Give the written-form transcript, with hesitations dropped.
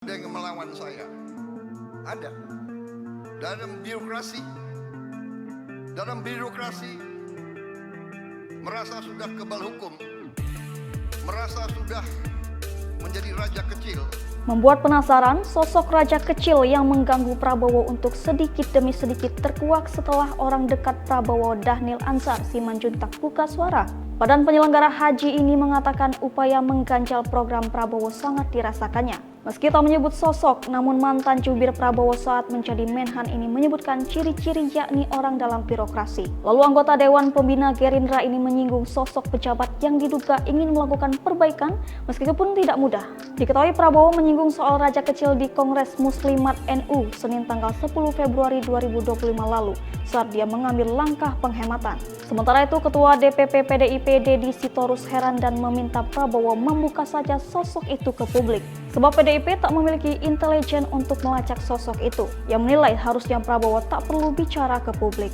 Ada yang melawan saya, ada dalam birokrasi merasa sudah kebal hukum, merasa sudah menjadi raja kecil. Membuat penasaran, sosok raja kecil yang mengganggu Prabowo untuk sedikit demi sedikit terkuak setelah orang dekat Prabowo Dhanil Ansar Simanjuntak buka suara. Badan penyelenggara haji ini mengatakan upaya mengganjal program Prabowo sangat dirasakannya. Meski tak menyebut sosok, namun mantan jubir Prabowo saat menjadi Menhan ini menyebutkan ciri-ciri yakni orang dalam birokrasi. Lalu anggota Dewan Pembina Gerindra ini menyinggung sosok pejabat yang diduga ingin melakukan perbaikan meskipun tidak mudah. Diketahui Prabowo menyinggung soal raja kecil di Kongres Muslimat NU Senin tanggal 10 Februari 2025 lalu saat dia mengambil langkah penghematan. Sementara itu, Ketua DPP PDIP Deddy Sitorus heran dan meminta Prabowo membuka saja sosok itu ke publik. Sebab PDIP tak memiliki intelijen untuk melacak sosok itu. Yang menilai harusnya Prabowo tak perlu bicara ke publik.